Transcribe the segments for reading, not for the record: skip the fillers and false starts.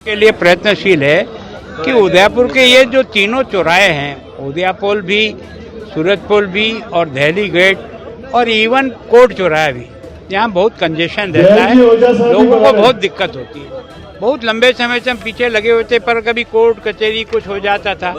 के लिए प्रयत्नशील है कि उदयपुर के ये जो तीनों चौराहे हैं, उदयपुर भी, सूरजपुर भी और दिल्ली गेट और इवन कोर्ट चौराहा भी, यहाँ बहुत कंजेशन रहता है, लोगों को बहुत दिक्कत होती है। बहुत लंबे समय से हम पीछे लगे हुए थे, पर कभी कोर्ट कचहरी कुछ हो जाता था।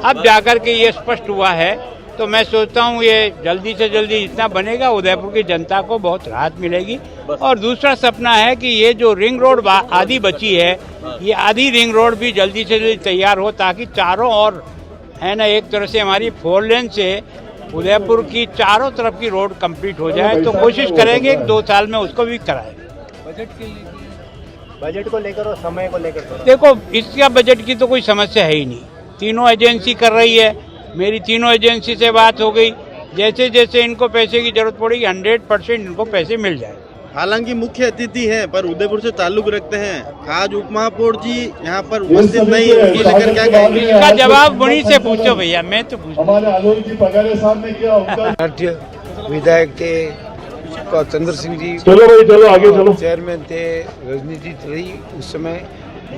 अब जाकर के ये स्पष्ट हुआ है, तो मैं सोचता हूँ ये जल्दी से जल्दी जितना बनेगा उदयपुर की जनता को बहुत राहत मिलेगी। और दूसरा सपना है कि ये जो रिंग रोड आधी बची है, ये आधी रिंग रोड भी जल्दी से जल्दी तैयार हो, ताकि चारों ओर है ना, एक तरह से हमारी 4 लेन से उदयपुर की चारों तरफ की रोड कंप्लीट हो जाए। तो कोशिश करेंगे कि 2 साल में उसको भी कराएं। बजट को लेकर और समय को लेकर देखो, इसका बजट की तो कोई समस्या है ही नहीं, तीनों एजेंसी कर रही है। मेरी तीनों एजेंसी से बात हो गई, जैसे जैसे इनको पैसे की जरूरत पड़ेगी 100% इनको पैसे मिल जाए। हालांकि मुख्य अतिथि हैं पर उदयपुर से ताल्लुक रखते हैं, आज उप महापौर जी यहाँ पर उपस्थित नहीं है, उनको लेकर क्या कहेंगे? इसका जवाब बुनी से पूछो भैया, मैं तो पूछूं। विधायक थे चंद्र सिंह जी, चलो भाई चलो आगे चलो, चेयरमैन थे, राजनीति रही उस समय।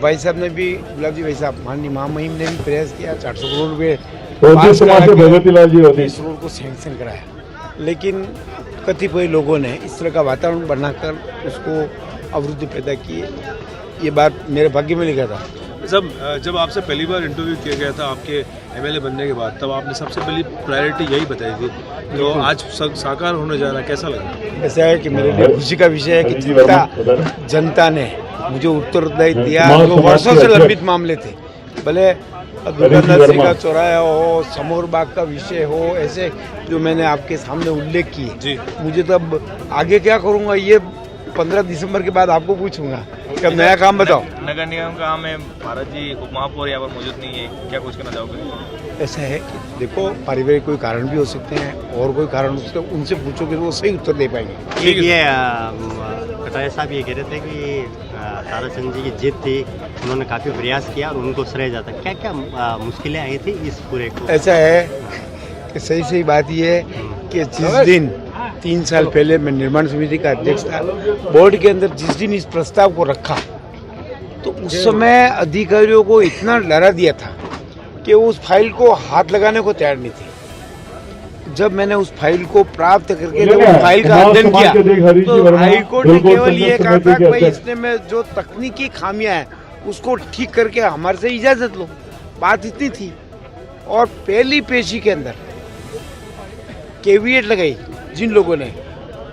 भाई साहब ने भी, गुलाब जी भाई साहब, माननीय महामहिम ने भी प्रयास किया, 400 करोड़ रुपए भगवतीलाल जी होती इस रोड को सैंक्शन कराया। लेकिन कतिपय लोगों ने इस तरह का वातावरण बनाकर उसको अवरुद्ध पैदा किए। ये बात मेरे भाग्य में लिखा था। जब आपसे पहली बार इंटरव्यू किया गया था आपके एमएलए बनने के बाद, तब आपने सबसे पहली प्रायोरिटी यही बताई थी, तो आज साकार होने जा रहा है, कैसा लगा? ऐसा है कि मेरे लिए खुशी का विषय है कि जनता ने मुझे उत्तरदायित्व दिया। जो वर्षों से लंबित मामले थे, भले दुकानदार सिंह का चौराहा हो, समोर बाग का विषय हो, ऐसे जो मैंने आपके सामने उल्लेख किए, मुझे तब आगे क्या करूंगा ये 15 दिसंबर के बाद आपको पूछूंगा। क्या नया काम बताओ। नगर निगम का काम है, भारत जी उप महापौर यहाँ पर मौजूद नहीं है, क्या कुछ कहना चाहोगे? ऐसा है कि देखो, पारिवारिक कोई कारण भी हो सकते हैं और कोई कारण उनसे पूछोगे तो वो सही उत्तर दे पाएंगे। ये कटारिया साहब ये कह रहे थे कि ताराचंद जी की जीत थी, उन्होंने काफ़ी प्रयास किया और उनको श्रेय जाता। क्या क्या मुश्किलें आई थी इस पूरे को? ऐसा है कि सही बात ये है कि जिस दिन 3 साल पहले मैं निर्माण समिति का अध्यक्ष था, बोर्ड के अंदर जिस दिन इस प्रस्ताव को रखा, तो उस समय अधिकारियों को इतना डरा दिया था कि उस फाइल को हाथ लगाने को तैयार नहीं थे। जब मैंने उस फाइल को प्राप्त करके जब उस फाइल का अध्ययन किया, तो हाईकोर्ट ने केवल ये कहा था कि भाई इसमें में जो तकनीकी खामियां हैं उसको ठीक करके हमारे से इजाजत लो, बात इतनी थी। और पहली पेशी के अंदर कैविएट लगाई जिन लोगों ने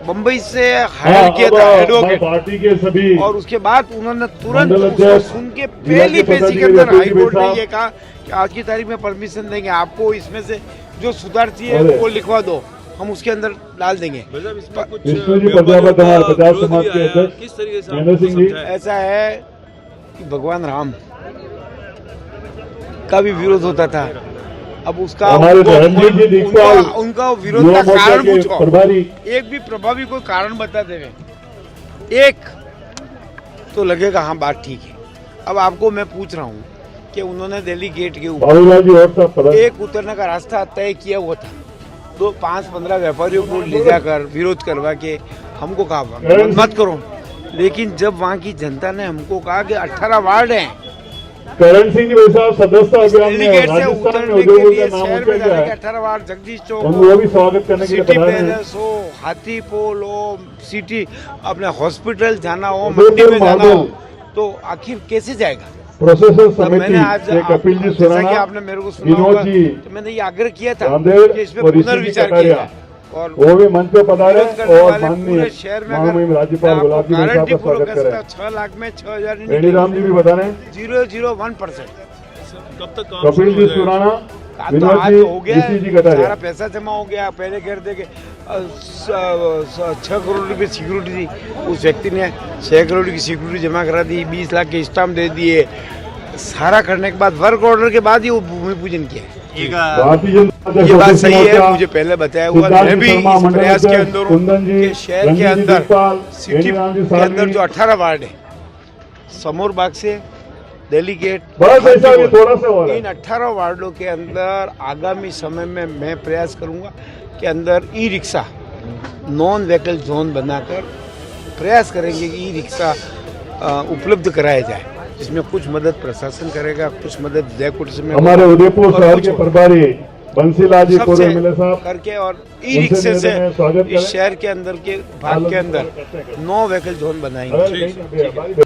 बम्बई से हायर किया था एडवोकेट, पार्टी के सभी, और उसके बाद उन्होंने तुरंत उसको सुन के पहली पेशी के अंदर हाईकोर्ट ने ये कहा कि आज की तारीख में परमिशन देंगे, आपको इसमें से जो सुधार चाहिए वो लिखवा दो, हम उसके अंदर डाल देंगे। ऐसा है कि भगवान राम का भी विरोध होता था। अब उसका उनका विरोध का कारण पूछो, एक भी प्रभावी कोई कारण बता देवे, एक तो लगेगा हाँ बात ठीक है। अब आपको मैं पूछ रहा हूँ कि उन्होंने दिल्ली गेट के ऊपर एक उतरने का रास्ता तय किया हुआ था, तो 5-15 व्यापारियों को ले जाकर विरोध करवा के हमको कहा मत करो। लेकिन जब वहाँ की जनता ने हमको कहा कि 18 वार्ड हैं, करण सिंह जी साहब सदस्यता अभियान में राजस्थान में शहर में जाने के 18 वार्ड, जगदीश चौक, वो भी स्वागत करने के लिए सिटी पैलेस हो, हाथी पोल हो, सिटी अपने हॉस्पिटल जाना हो, मंडी में जाना हो, तो आखिर कैसे जाएगा? प्रोसेसर समिति मैंने आज कपिल जी जैसा कि आपने मेरे को सुना होगा, तो मैंने ये आग्रह किया था कि इसमें पुनर्विचार किया जाए और वो भी मंच पे पधारे और माननीय शहर में महामहिम राज्यपाल गुलाब जी साहब का स्वागत करें। 6 लाख में 6,000 रेणीराम जी भी बता रहे हैं 001%। कब तक कपिल जी सुराना, विनोद जी, हो गया, जी कटारिया, सारा पैसा जमा हो गया। पहले कह रहे थे कि 6 करोड़ रुपए सिक्योरिटी थी, उस व्यक्ति ने 6 करोड़ की सिक्योरिटी जमा करा दी, 20 लाख के स्टाम्प दे दिए। सारा करने के बाद वर्क ऑर्डर के बाद ही वो भूमि पूजन किया। ये बात सही है, मुझे पहले बताया हुआ। मैं भी इस प्रयास के अंदर हूँ कि शहर के अंदर, सिटी के अंदर जो 18 वार्ड है, समोर बाग से दिल्ली गेट, इन 18 वार्डों के अंदर आगामी समय में मैं प्रयास करूंगा कि अंदर e rickshaw non vehicle zone बनाकर प्रयास करेंगे कि ई रिक्शा उपलब्ध कराया जाए। जिसमें कुछ मदद प्रशासन करेगा, कुछ मदद जयपुर से में हमारे उदयपुर और शहर कुछ के प्रभारी बंसीलाल जी पूर्व सबसे एमएलए साहब करके और ई उनसे रिक्शे से निवेदन है, स्वागत इस करें। शहर के अंदर के भाग के अंदर 9 व्हीकल जोन बनाएंगे। अगर कहीं